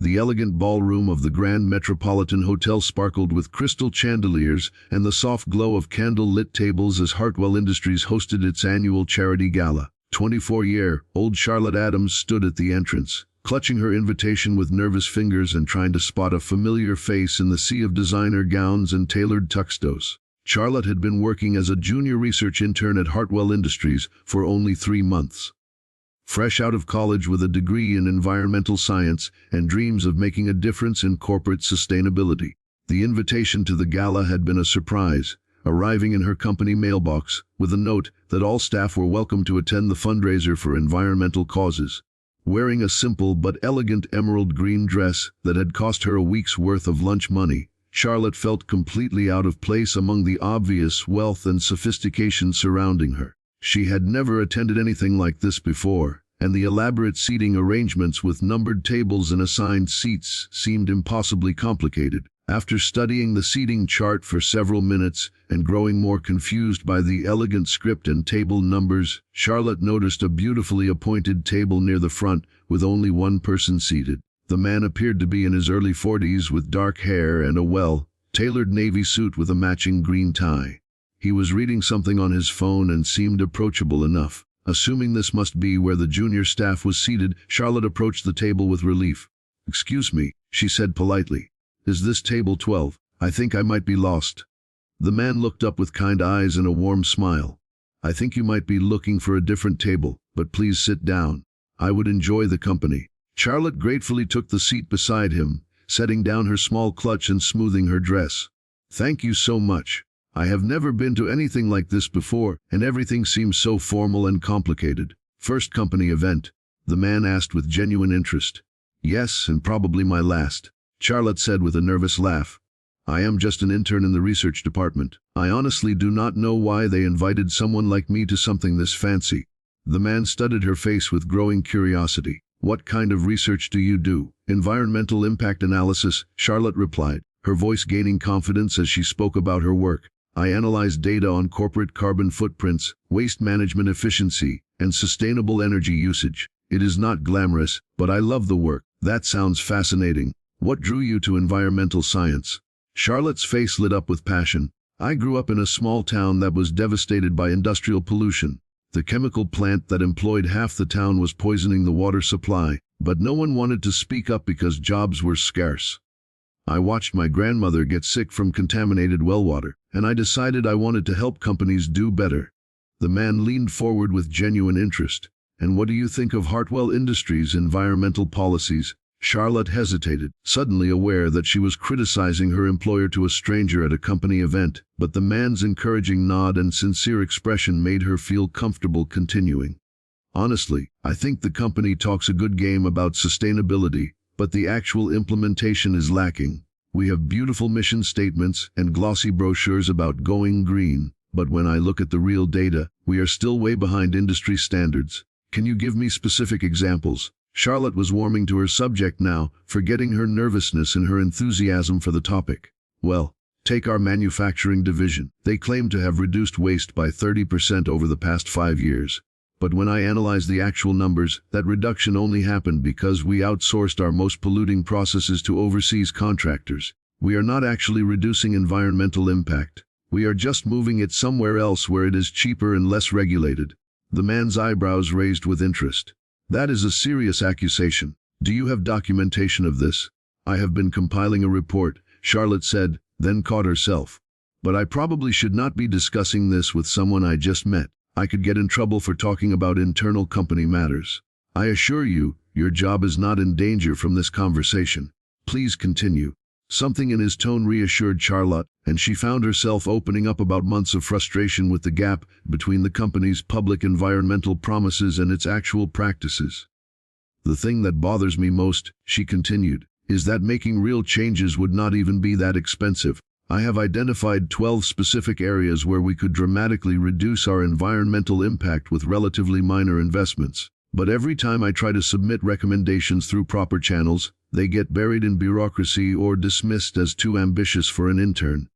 The elegant ballroom of the Grand Metropolitan Hotel sparkled with crystal chandeliers and the soft glow of candle-lit tables as Hartwell Industries hosted its annual charity gala. 24-year-old Charlotte Adams stood at the entrance, clutching her invitation with nervous fingers and trying to spot a familiar face in the sea of designer gowns and tailored tuxedos. Charlotte had been working as a junior research intern at Hartwell Industries for only 3 months. Fresh out of college with a degree in environmental science and dreams of making a difference in corporate sustainability, the invitation to the gala had been a surprise, arriving in her company mailbox with a note that all staff were welcome to attend the fundraiser for environmental causes. Wearing a simple but elegant emerald green dress that had cost her a week's worth of lunch money, Charlotte felt completely out of place among the obvious wealth and sophistication surrounding her. She had never attended anything like this before, and the elaborate seating arrangements with numbered tables and assigned seats seemed impossibly complicated. After studying the seating chart for several minutes and growing more confused by the elegant script and table numbers, Charlotte noticed a beautifully appointed table near the front with only one person seated. The man appeared to be in his early 40s with dark hair and a well-tailored navy suit with a matching green tie. He was reading something on his phone and seemed approachable enough. Assuming this must be where the junior staff was seated, Charlotte approached the table with relief. "Excuse me," she said politely. "Is this table 12? I think I might be lost." The man looked up with kind eyes and a warm smile. "I think you might be looking for a different table, but please sit down. I would enjoy the company." Charlotte gratefully took the seat beside him, setting down her small clutch and smoothing her dress. "Thank you so much. I have never been to anything like this before, and everything seems so formal and complicated." "First company event?" the man asked with genuine interest. "Yes, and probably my last," Charlotte said with a nervous laugh. "I am just an intern in the research department. I honestly do not know why they invited someone like me to something this fancy." The man studied her face with growing curiosity. "What kind of research do you do?" "Environmental impact analysis," Charlotte replied, her voice gaining confidence as she spoke about her work. "I analyze data on corporate carbon footprints, waste management efficiency, and sustainable energy usage. It is not glamorous, but I love the work." "That sounds fascinating. What drew you to environmental science?" Charlotte's face lit up with passion. "I grew up in a small town that was devastated by industrial pollution. The chemical plant that employed half the town was poisoning the water supply, but no one wanted to speak up because jobs were scarce. I watched my grandmother get sick from contaminated well water, and I decided I wanted to help companies do better." The man leaned forward with genuine interest. "And what do you think of Hartwell Industries' environmental policies?" Charlotte hesitated, suddenly aware that she was criticizing her employer to a stranger at a company event, but the man's encouraging nod and sincere expression made her feel comfortable continuing. "Honestly, I think the company talks a good game about sustainability, but the actual implementation is lacking. We have beautiful mission statements and glossy brochures about going green, but when I look at the real data, we are still way behind industry standards." "Can you give me specific examples?" Charlotte was warming to her subject now, forgetting her nervousness in her enthusiasm for the topic. "Well, take our manufacturing division. They claim to have reduced waste by 30% over the past 5 years. But when I analyzed the actual numbers, that reduction only happened because we outsourced our most polluting processes to overseas contractors. We are not actually reducing environmental impact. We are just moving it somewhere else where it is cheaper and less regulated." The man's eyebrows raised with interest. "That is a serious accusation. Do you have documentation of this?" "I have been compiling a report," Charlotte said, then caught herself. "But I probably should not be discussing this with someone I just met. I could get in trouble for talking about internal company matters. I assure you, your job is not in danger from this conversation. Please continue." Something in his tone reassured Charlotte, and she found herself opening up about months of frustration with the gap between the company's public environmental promises and its actual practices. "The thing that bothers me most," she continued, "is that making real changes would not even be that expensive. I have identified 12 specific areas where we could dramatically reduce our environmental impact with relatively minor investments. But every time I try to submit recommendations through proper channels, they get buried in bureaucracy or dismissed as too ambitious for an intern."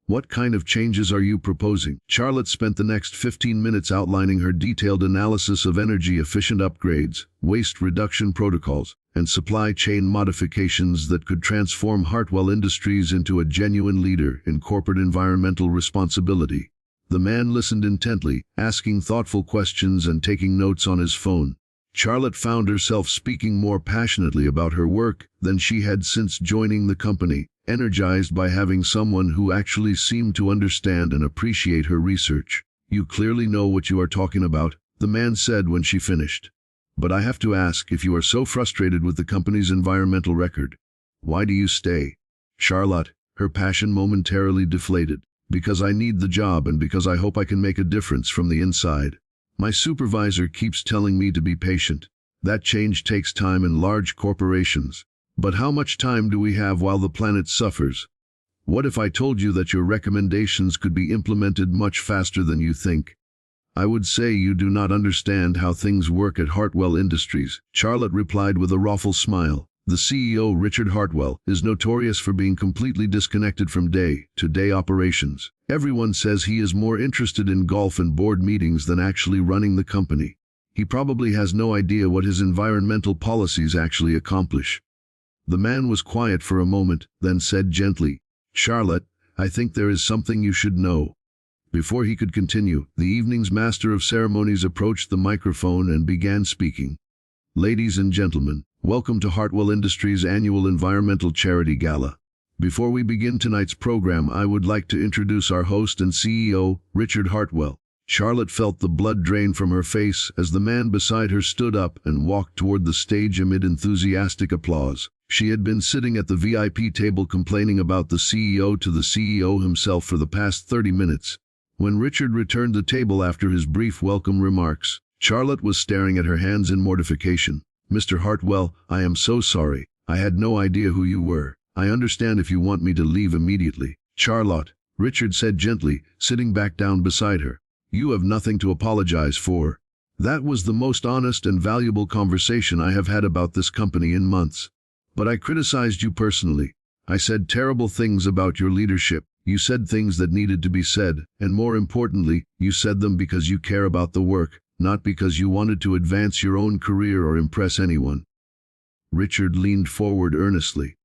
What kind of changes are you proposing? Charlotte spent the next 15 minutes outlining her detailed analysis of energy-efficient upgrades, waste reduction protocols, and supply chain modifications that could transform Hartwell Industries into a genuine leader in corporate environmental responsibility. The man listened intently, asking thoughtful questions and taking notes on his phone. Charlotte found herself speaking more passionately about her work than she had since joining the company, energized by having someone who actually seemed to understand and appreciate her research. "You clearly know what you are talking about," the man said when she finished. "But I have to ask, if you are so frustrated with the company's environmental record, why do you stay?" Charlotte, her passion momentarily deflated. "Because I need the job and because I hope I can make a difference from the inside. My supervisor keeps telling me to be patient. That change takes time in large corporations. But how much time do we have while the planet suffers? What if I told you that your recommendations could be implemented much faster than you think? I would say you do not understand how things work at Hartwell Industries," Charlotte replied with a rueful smile. "The CEO, Richard Hartwell, is notorious for being completely disconnected from day-to-day operations. Everyone says he is more interested in golf and board meetings than actually running the company. He probably has no idea what his environmental policies actually accomplish." The man was quiet for a moment, then said gently, "Charlotte, I think there is something you should know." Before he could continue, the evening's master of ceremonies approached the microphone and began speaking. "Ladies and gentlemen, welcome to Hartwell Industries' annual Environmental Charity Gala. Before we begin tonight's program, I would like to introduce our host and CEO, Richard Hartwell." Charlotte felt the blood drain from her face as the man beside her stood up and walked toward the stage amid enthusiastic applause. She had been sitting at the VIP table complaining about the CEO to the CEO himself for the past 30 minutes. When Richard returned the table after his brief welcome remarks, Charlotte was staring at her hands in mortification. "Mr. Hartwell, I am so sorry. I had no idea who you were. I understand if you want me to leave immediately." "Charlotte," Richard said gently, sitting back down beside her, "you have nothing to apologize for. That was the most honest and valuable conversation I have had about this company in months. But I criticized you personally. I said terrible things about your leadership. You said things that needed to be said, and more importantly, you said them because you care about the work, not because you wanted to advance your own career or impress anyone." Richard leaned forward earnestly.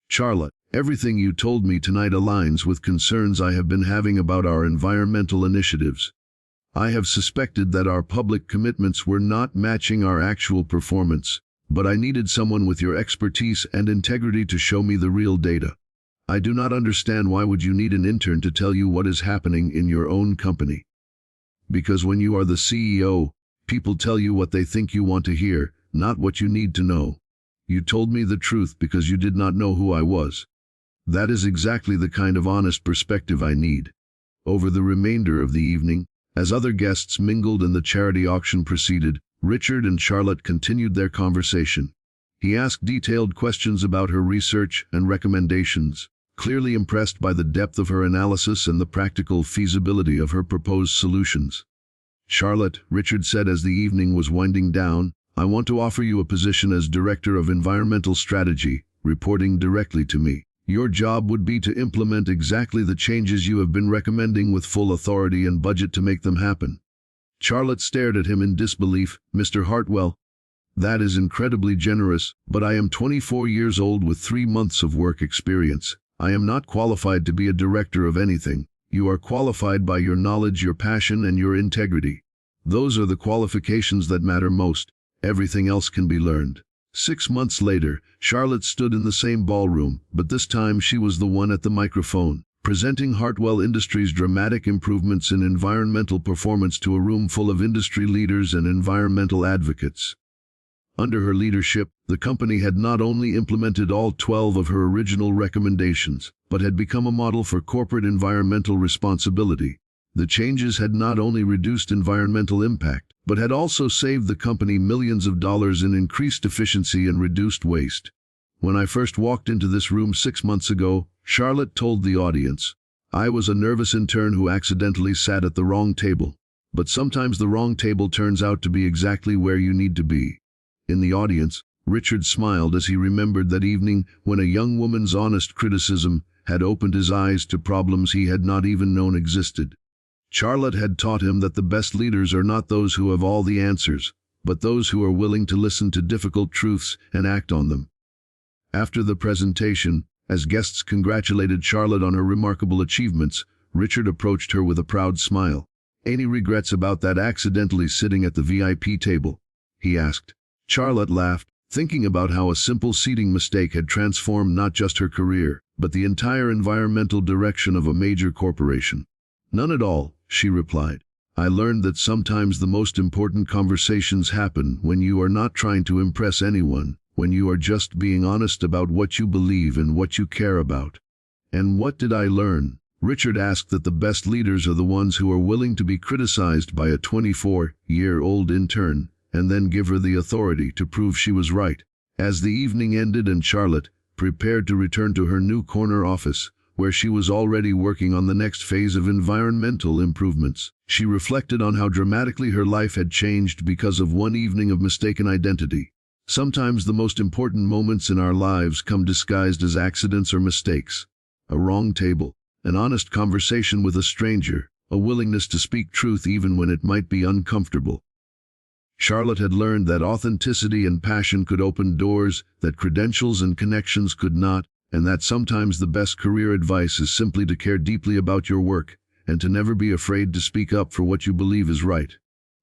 "Charlotte, everything you told me tonight aligns with concerns I have been having about our environmental initiatives. I have suspected that our public commitments were not matching our actual performance, but I needed someone with your expertise and integrity to show me the real data. I do not understand why would you need an intern to tell you what is happening in your own company. Because when you are the CEO, people tell you what they think you want to hear, not what you need to know. You told me the truth because you did not know who I was. That is exactly the kind of honest perspective I need." Over the remainder of the evening, as other guests mingled and the charity auction proceeded, Richard and Charlotte continued their conversation. He asked detailed questions about her research and recommendations, clearly impressed by the depth of her analysis and the practical feasibility of her proposed solutions. "Charlotte," Richard said as the evening was winding down, "I want to offer you a position as Director of Environmental Strategy, reporting directly to me. Your job would be to implement exactly the changes you have been recommending with full authority and budget to make them happen." Charlotte stared at him in disbelief. "Mr. Hartwell, that is incredibly generous, but I am 24 years old with 3 months of work experience. I am not qualified to be a director of anything. You are qualified by your knowledge, your passion, and your integrity. Those are the qualifications that matter most. Everything else can be learned." 6 months later, Charlotte stood in the same ballroom, but this time she was the one at the microphone, presenting Hartwell Industries' dramatic improvements in environmental performance to a room full of industry leaders and environmental advocates. Under her leadership, the company had not only implemented all 12 of her original recommendations, but had become a model for corporate environmental responsibility. The changes had not only reduced environmental impact, but had also saved the company millions of dollars in increased efficiency and reduced waste. "When I first walked into this room 6 months ago," Charlotte told the audience, "I was a nervous intern who accidentally sat at the wrong table. But sometimes the wrong table turns out to be exactly where you need to be." In the audience, Richard smiled as he remembered that evening when a young woman's honest criticism had opened his eyes to problems he had not even known existed. Charlotte had taught him that the best leaders are not those who have all the answers, but those who are willing to listen to difficult truths and act on them. After the presentation, as guests congratulated Charlotte on her remarkable achievements, Richard approached her with a proud smile. "Any regrets about that accidentally sitting at the VIP table?" he asked. Charlotte laughed, thinking about how a simple seating mistake had transformed not just her career, but the entire environmental direction of a major corporation. "None at all," she replied. "I learned that sometimes the most important conversations happen when you are not trying to impress anyone, when you are just being honest about what you believe and what you care about." "And what did I learn?" Richard asked. "That the best leaders are the ones who are willing to be criticized by a 24-year-old intern, and then give her the authority to prove she was right." As the evening ended and Charlotte prepared to return to her new corner office, where she was already working on the next phase of environmental improvements, she reflected on how dramatically her life had changed because of one evening of mistaken identity. Sometimes the most important moments in our lives come disguised as accidents or mistakes. A wrong table, an honest conversation with a stranger, a willingness to speak truth even when it might be uncomfortable. Charlotte had learned that authenticity and passion could open doors that credentials and connections could not, and that sometimes the best career advice is simply to care deeply about your work, and to never be afraid to speak up for what you believe is right.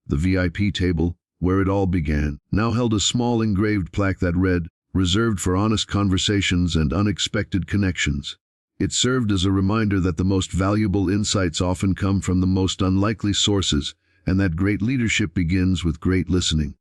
The VIP table, where it all began, now held a small engraved plaque that read, "Reserved for honest conversations and unexpected connections." It served as a reminder that the most valuable insights often come from the most unlikely sources, and that great leadership begins with great listening.